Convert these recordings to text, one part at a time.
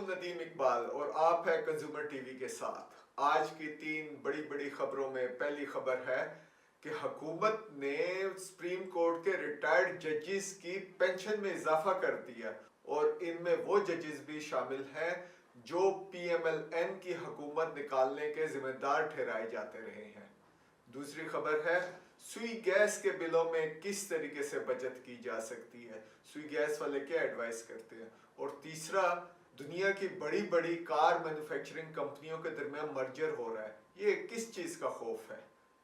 नदीम इकबाल और आप है कंज्यूमर टीवी के साथ। आज की तीन बड़ी बड़ी खबरों में पहली खबर है कि हुकूमत ने सुप्रीम कोर्ट के रिटायर्ड जजेस की पेंशन में इजाफा कर दिया और इनमें वो जजेस भी शामिल हैं जो पीएमएलएन की हुकूमत निकालने के जिम्मेदार ठहराए जाते रहे हैं। दूसरी खबर है सुई गैस के बिलों में किस तरीके से बचत की जा सकती है, सुई गैस वाले क्या एडवाइस करते हैं। और तीसरा, दुनिया की बड़ी बड़ी कार मैन्युफैक्चरिंग कंपनियों के दरमियान मर्जर हो रहा है, ये किस चीज का खौफ है।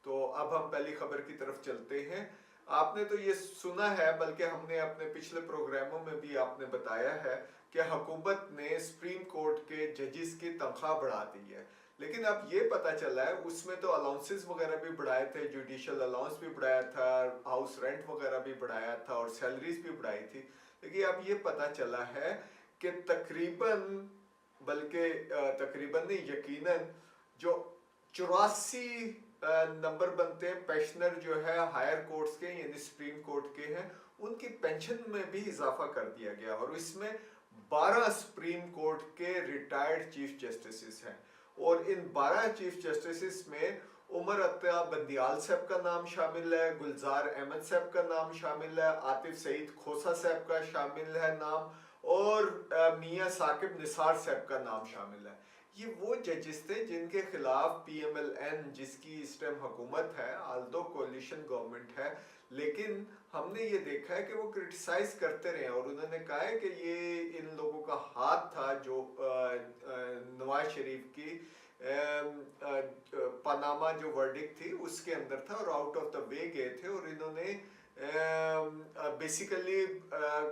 तो अब हम पहली खबर की तरफ चलते हैं। आपने तो ये सुना है, बल्कि हमने अपने पिछले प्रोग्रामों में भी आपने बताया है कि हुकूमत ने सुप्रीम कोर्ट के जजेस की तनख्वाह बढ़ा दी है। लेकिन अब ये पता चला है उसमें तो अलाउंसेस वगैरह भी बढ़ाए थे, जुडिशियल अलाउंस भी बढ़ाया था, हाउस रेंट वगैरह भी बढ़ाया था और सैलरीज भी बढ़ाई थी। लेकिन अब ये पता चला है कि तकरीबन, बल्कि तकरीबन नहीं यकीनन, जो 84 नंबर बनते हैं पेंशनर जो है हायर कोर्ट्स के यानी सुप्रीम कोर्ट के हैं, उनकी पेंशन में भी इजाफा कर दिया गया और इसमें 12 सुप्रीम कोर्ट के रिटायर्ड चीफ जस्टिस हैं। और इन 12 चीफ जस्टिस में उमर अत्ता बंदियाल साहब का नाम शामिल है, गुलजार अहमद साहब का नाम शामिल है, आतिफ सईद खोसा साहब का शामिल है नाम, और मियां साकिब निसार साहब का नाम शामिल है। ये वो जजेस थे जिनके खिलाफ पीएमएलएन, जिसकी इस टाइम हुकूमत है, आल्दो कोalition गवर्नमेंट है, लेकिन हमने ये देखा है कि वो क्रिटिसाइज करते रहे और उन्होंने कहा है कि ये इन लोगों का हाथ था जो नवाज शरीफ की पनामा जो वर्डिक्ट थी उसके अंदर था और आउट ऑफ द वे गए थे और इन्होंने बेसिकली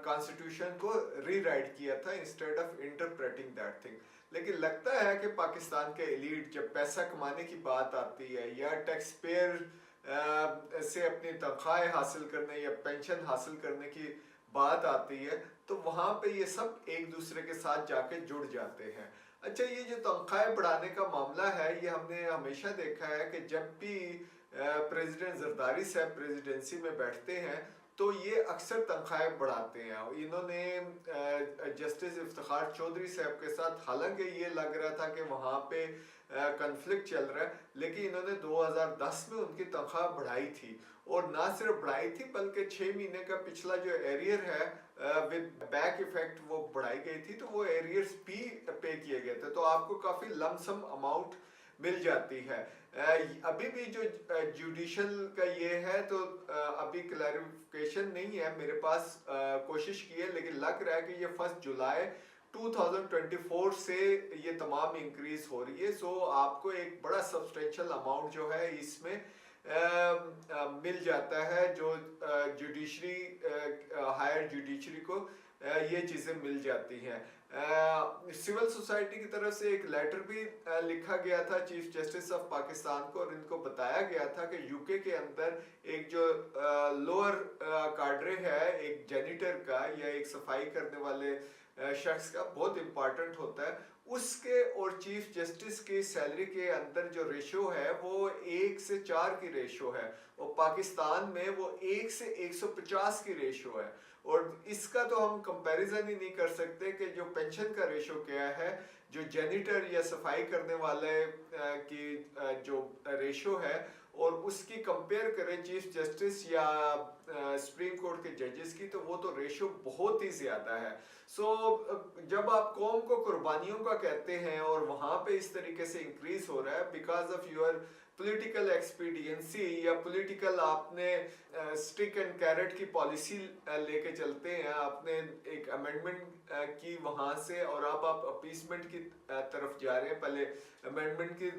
कॉन्स्टिट्यूशन को रीराइट किया था instead of interpreting that thing. लेकिन लगता है कि पाकिस्तान के एलीट जब पैसा कमाने की बात आती है या टैक्स पेयर से अपनी तनख्वाहें हासिल करने या पेंशन हासिल करने की बात आती है तो वहां पे ये सब एक दूसरे के साथ जाके जुड़ जाते हैं। अच्छा, ये जो तनख्वाहें बढ़ाने का मामला है ये हमने हमेशा देखा है कि जब भी प्रेसिडेंट जरदारी साहब प्रेसिडेंसी में बैठते हैं तो ये अक्सर तनख्वाहें बढ़ाते हैं। इन्होंने जस्टिस इफ्तिखार चौधरी साहब के साथ, हालांकि ये लग रहा था कि वहाँ पे कन्फ्लिक्ट चल रहा है, लेकिन इन्होंने 2010 में उनकी तनख्वाह बढ़ाई थी और ना सिर्फ बढ़ाई थी बल्कि 6 महीने का पिछला जो एरियर है विद बैक इफेक्ट वो बढ़ाई गई थी, तो वो एरियर्स भी पे किए गए थे, तो आपको काफ़ी लमसम अमाउंट मिल जाती है। अभी भी जो जुडिशल का ये है तो अभी क्लैरिफिकेशन नहीं है मेरे पास, कोशिश की है लेकिन लग रहा है कि ये 1 जुलाई 2024 से ये तमाम इंक्रीज हो रही है। सो आपको एक बड़ा सब्सटेंशियल अमाउंट जो है इसमें मिल जाता है जो जुडिशरी हायर जुडिशरी को ये चीज़ें मिल जाती हैं। सिविल सोसाइटी की तरफ से एक लेटर भी लिखा गया था चीफ जस्टिस ऑफ पाकिस्तान को और इनको बताया गया था कि यूके के अंदर एक जो लोअर काडरे है, एक जेनिटर का या एक सफाई करने वाले शख्स का बहुत इंपॉर्टेंट होता है, उसके और चीफ जस्टिस की सैलरी के अंदर जो रेशो है वो 1 से 4 की रेशो है और पाकिस्तान में वो 1 से 150 की रेशो है। और इसका तो हम कंपैरिजन ही नहीं कर सकते कि जो पेंशन का रेशो क्या है, जो जेनिटर या सफाई करने वाले की जो रेशो है और उसकी कंपेयर करें चीफ जस्टिस या सुप्रीम कोर्ट के जजेस की, तो वो तो रेशो बहुत ही ज्यादा है। सो जब आप कौम को कुर्बानियों का कहते हैं और वहां पे इस तरीके से इंक्रीज हो रहा है because of your political expediency या पॉलिटिकल आपने स्टिक एंड कैरेट की पॉलिसी लेके चलते हैं, आपने एक अमेंडमेंट की वहां से और अब आप अपीसमेंट की तरफ जा रहे हैं। पहले अमेंडमेंट के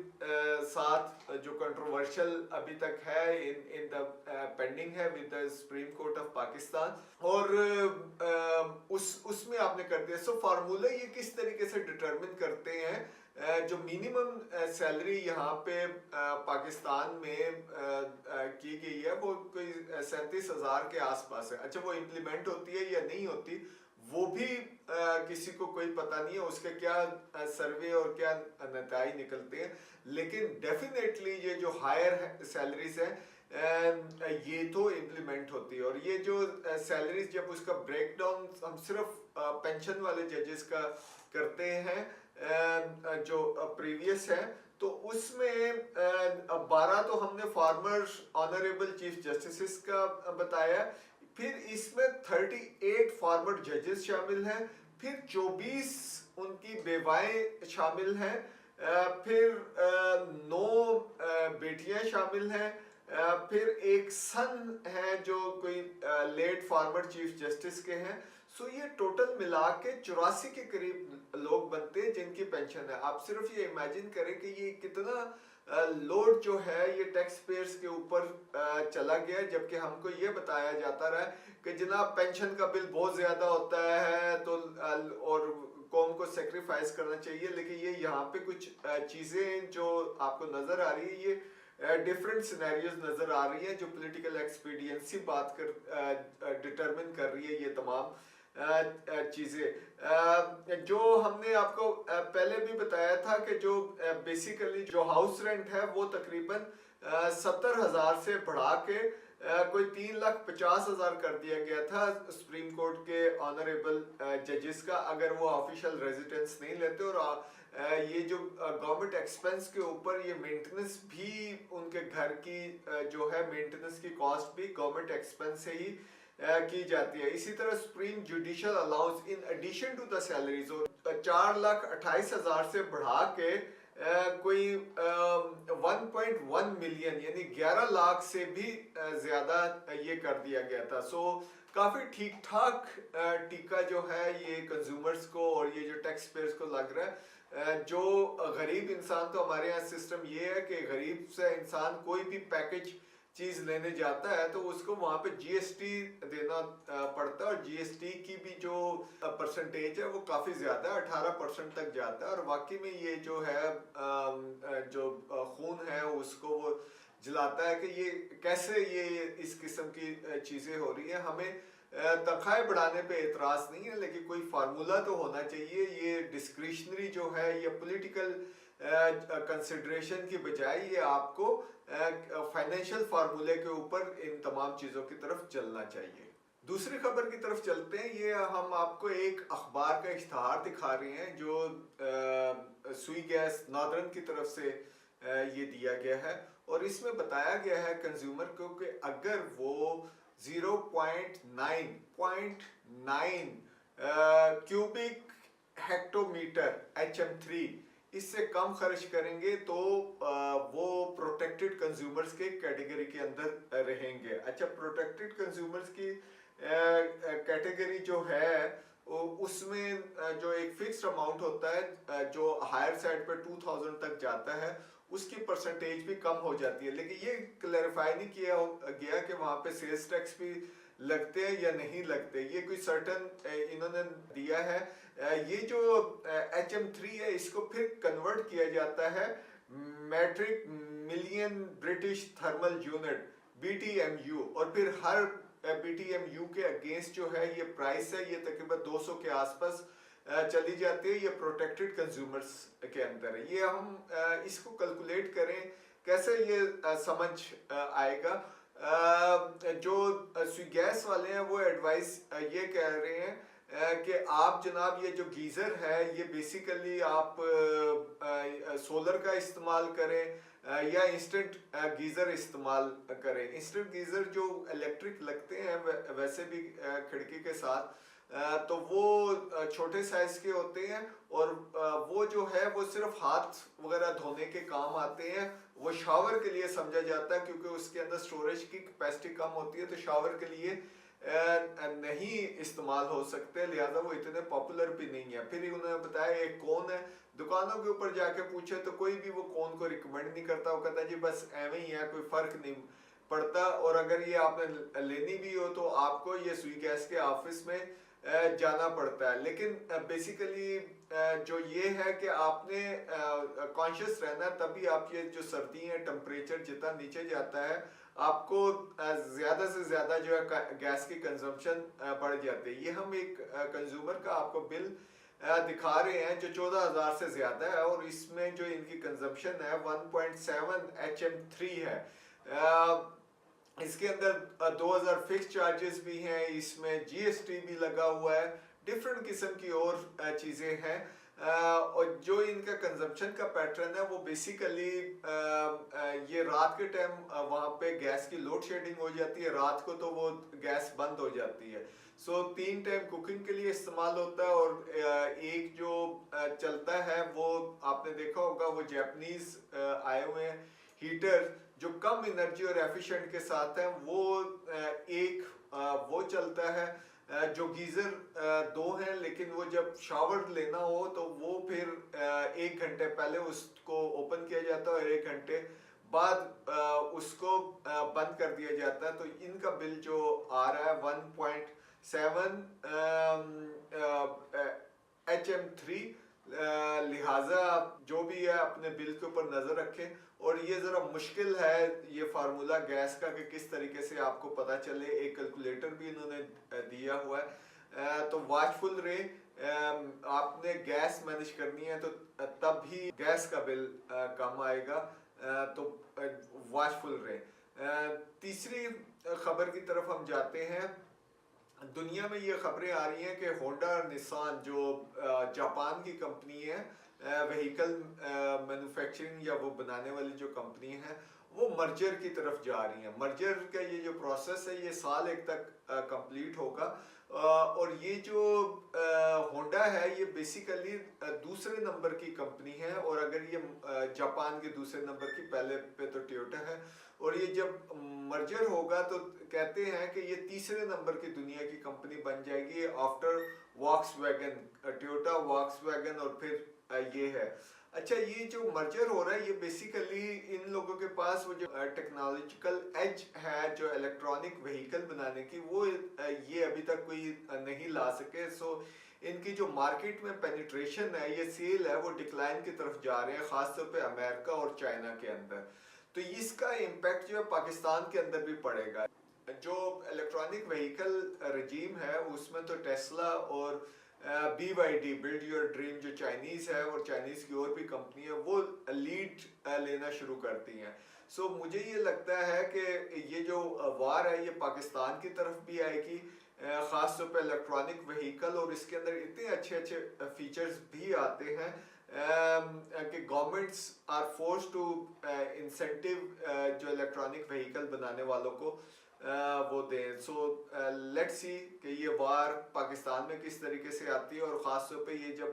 साथ जो कंट्रोवर्शियल अभी तक है इन द पेंडिंग है with the supreme court of Pakistan और उसमें आपने कर दिया। सो फार्मूला ये किस तरीके से डिटरमिन करते हैं, जो मिनिमम सैलरी यहाँ पे पाकिस्तान में की गई है वो कोई 37,000 के आसपास है। अच्छा, वो इम्प्लीमेंट होती है या नहीं होती वो भी किसी को कोई पता नहीं है, उसके क्या सर्वे और क्या नतीजे निकलते हैं, लेकिन डेफिनेटली ये जो हायर सैलरीज है ये तो इम्प्लीमेंट होती है। और ये जो सैलरीज जब उसका ब्रेकडाउन हम सिर्फ पेंशन वाले जजेस का करते हैं जो प्रीवियस है, तो उसमें 12 तो हमने फॉर्मर ऑनरेबल चीफ जस्टिस का बताया, फिर इसमें 38 फॉर्मर जजेस शामिल हैं, फिर 24 उनकी बेवाएं शामिल हैं, फिर 9 बेटियां शामिल हैं, फिर एक सन है जो कोई लेट फॉर्मर चीफ जस्टिस के हैं। सो ये टोटल मिला के 84 के करीब लोग बनते हैं जिनकी पेंशन है। आप सिर्फ ये इमेजिन करें कि ये कितना लोड जो है ये टैक्स पेयर्स के ऊपर चला गया, जबकि हमको ये बताया जाता रहा कि जनाब पेंशन का बिल बहुत ज़्यादा होता है तो और कौम को सेक्रीफाइस करना चाहिए, लेकिन ये यहाँ पे कुछ चीज़ें जो आपको नज़र आ रही है, ये डिफरेंट सिनेरियोज नज़र आ रही हैं जो पॉलिटिकल एक्सपीडियंसी बात कर डिटरमिन कर रही है ये तमाम चीज़ें। जो हमने आपको पहले भी बताया था कि जो बेसिकली जो हाउस रेंट है वो तकरीबन 70,000 से बढ़ा के कोई 3,50,000 कर दिया गया था सुप्रीम कोर्ट के ऑनरेबल जजेस का, अगर वो ऑफिशियल रेजिडेंस नहीं लेते। और ये जो गवर्नमेंट एक्सपेंस के ऊपर ये मेंटेनेंस भी उनके घर की जो है मेंटेनेंस की कॉस्ट भी गवर्नमेंट एक्सपेंस से ही की जाती है। इसी तरह supreme judicial allowance in addition to the salaries 4,28,000 से बढ़ा के कोई 1.1 मिलियन यानी 11 लाख से भी ज़्यादा ये कर दिया गया था। सो काफ़ी ठीक ठाक टीका जो है ये कंज्यूमर्स को और ये जो टैक्स पेयर्स को लग रहा है। जो गरीब इंसान, तो हमारे यहाँ सिस्टम ये है कि गरीब से इंसान कोई भी पैकेज चीज़ लेने जाता है तो उसको वहाँ पे जीएसटी देना पड़ता है, और जीएसटी की भी जो परसेंटेज है वो काफ़ी ज़्यादा है, 18% तक जाता है। और वाकई में ये जो है जो खून है उसको वो जलाता है कि ये कैसे ये इस किस्म की चीज़ें हो रही हैं। हमें तनख्वाहें बढ़ाने पे एतराज़ नहीं है, लेकिन कोई फार्मूला तो होना चाहिए। ये डिस्क्रिशनरी जो है ये पॉलिटिकल कंसिडरेशन की बजाय ये आपको फाइनेंशियल फार्मूले के ऊपर इन तमाम चीज़ों की तरफ चलना चाहिए। दूसरी खबर की तरफ चलते हैं। ये हम आपको एक अखबार का इश्तहार दिखा रहे हैं जो सुई गैस नॉर्दर्न की तरफ से ये दिया गया है, और इसमें बताया गया है कंज्यूमर को कि अगर वो 0.9 क्यूबिक हेक्टोमीटर HM3 इससे कम खर्च करेंगे तो वो प्रोटेक्टेड कंज्यूमर्स के कैटेगरी के अंदर रहेंगे। अच्छा, प्रोटेक्टेड कंज्यूमर्स की कैटेगरी जो है उसमें जो एक फिक्स्ड अमाउंट होता है जो हायर साइड पे 2000 तक जाता है उसकी परसेंटेज भी कम हो जाती है, लेकिन ये क्लैरिफाई नहीं किया गया कि वहाँ पे सेल्स टैक्स भी लगते हैं या नहीं लगते। ये कोई सर्टन इन्होंने दिया है। ये जो HM3 है इसको फिर कन्वर्ट किया जाता है metric million British thermal unit BTMU, और फिर हर BTMU के अगेंस्ट जो है ये प्राइस है ये तकरीबन 200 के आसपास चली जाती है। ये प्रोटेक्टेड कंज्यूमर्स के अंदर है। ये हम इसको कैलकुलेट करें कैसे ये समझ आएगा। जो स्विगैस वाले हैं वो एडवाइस ये कह रहे हैं कि आप जनाब ये जो गीज़र है ये बेसिकली आप सोलर का इस्तेमाल करें या इंस्टेंट गीज़र इस्तेमाल करें। इंस्टेंट गीज़र जो इलेक्ट्रिक लगते हैं वैसे भी खिड़की के साथ, तो वो छोटे साइज के होते हैं, और वो जो है वो सिर्फ हाथ वगैरह धोने के काम आते हैं। वो शावर के लिए समझा जाता है क्योंकि उसके अंदर स्टोरेज की कैपेसिटी कम होती है, तो शावर के लिए नहीं इस्तेमाल हो सकते, लिहाजा वो इतने पॉपुलर भी नहीं है। फिर उन्होंने बताया एक कौन है, दुकानों के ऊपर जाके पूछे तो कोई भी वो कौन को रिकमेंड नहीं करता, वो कहता है जी बस एवं ही है, कोई फ़र्क नहीं पड़ता। और अगर ये आपने लेनी भी हो तो आपको ये सुई गैस के ऑफिस में जाना पड़ता है। लेकिन बेसिकली जो ये है कि आपने कॉन्शियस रहना, तभी आप ये जो सर्दी है टेम्परेचर जितना नीचे जाता है आपको ज़्यादा से ज़्यादा जो है गैस की कंजम्पशन बढ़ जाती है। ये हम एक कंज्यूमर का आपको बिल दिखा रहे हैं जो 14,000 से ज़्यादा है, और इसमें जो इनकी कंजम्पशन है 1.7 HM3 है। इसके अंदर 2000 फिक्स चार्जेस भी हैं, इसमें GST भी लगा हुआ है, डिफरेंट किस्म की और चीज़ें हैं। और जो इनका कंजप्शन का पैटर्न है वो बेसिकली ये रात के टाइम वहाँ पे गैस की लोड शेडिंग हो जाती है, रात को तो वो गैस बंद हो जाती है। सो 3 टाइम कुकिंग के लिए इस्तेमाल होता है। और एक जो चलता है वो आपने देखा होगा, वो जापानीज आए हुए हैं हीटर जो कम एनर्जी और एफिशिएंट के साथ है। वो वो चलता है जो गीजर दो हैं, लेकिन वो जब शावर लेना हो तो वो फिर 1 घंटे पहले उसको ओपन किया जाता है और 1 घंटे बाद उसको बंद कर दिया जाता है। तो इनका बिल जो आ रहा है 1.7 HM3। लिहाजा जो भी है अपने बिल के ऊपर नजर रखें। और ये जरा मुश्किल है ये फार्मूला गैस का कि किस तरीके से आपको पता चले, एक कैलकुलेटर भी इन्होंने दिया हुआ है। तो वॉचफुल रहे, आपने गैस मैनेज करनी है तो तब ही गैस का बिल कम आएगा। तो वॉचफुल रहे। तीसरी खबर की तरफ हम जाते हैं। दुनिया में ये खबरें आ रही हैं कि होंडा और निसान जो जापान की कंपनी है, व्हीकल मैन्युफैक्चरिंग या वो बनाने वाली जो कंपनी है, वो मर्जर की तरफ जा रही है। मर्जर का ये जो प्रोसेस है ये साल एक तक कंप्लीट होगा। और ये जो होंडा है ये बेसिकली दूसरे नंबर की कंपनी है। और अगर ये जापान के दूसरे नंबर की, पहले पे तो टोयोटा है। और ये जब मर्जर होगा तो कहते हैं कि ये तीसरे नंबर की दुनिया की कंपनी बन जाएगी आफ्टर वॉक्सवैगन, टोयोटा, वॉक्सवैगन और फिर ये है। अच्छा, ये जो मर्जर हो रहा है ये बेसिकली इन लोगों के पास वो जो टेक्नोलॉजिकल एज है जो इलेक्ट्रॉनिक व्हीकल बनाने की, वो ये अभी तक कोई नहीं ला सके। सो इनकी जो मार्केट में पेनिट्रेशन है, ये सेल है, वो डिक्लाइन की तरफ जा रहे हैं, खासतौर पे अमेरिका और चाइना के अंदर। तो इसका इम्पैक्ट जो है पाकिस्तान के अंदर भी पड़ेगा। जो इलेक्ट्रॉनिक व्हीकल रजीम है उसमें तो टेस्ला और BYD बिल्ड योर ड्रीम जो चाइनीज है और चाइनीज की और भी कंपनी है वो लीड लेना शुरू करती हैं। सो मुझे ये लगता है कि ये जो वार है ये पाकिस्तान की तरफ भी आएगी, ख़ास तौर पे इलेक्ट्रॉनिक व्हीकल। और इसके अंदर इतने अच्छे अच्छे फीचर्स भी आते हैं कि governments are force to incentive जो इलेक्ट्रॉनिक व्हीकल बनाने वालों को वो दें। सो लेट्स सी कि ये वार पाकिस्तान में किस तरीके से आती है। और ख़ास तौर पे ये जब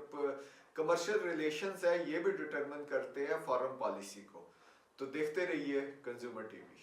कमर्शियल रिलेशंस है ये भी डिटरमिन करते हैं फॉरेन पॉलिसी को। तो देखते रहिए कंज्यूमर टीवी।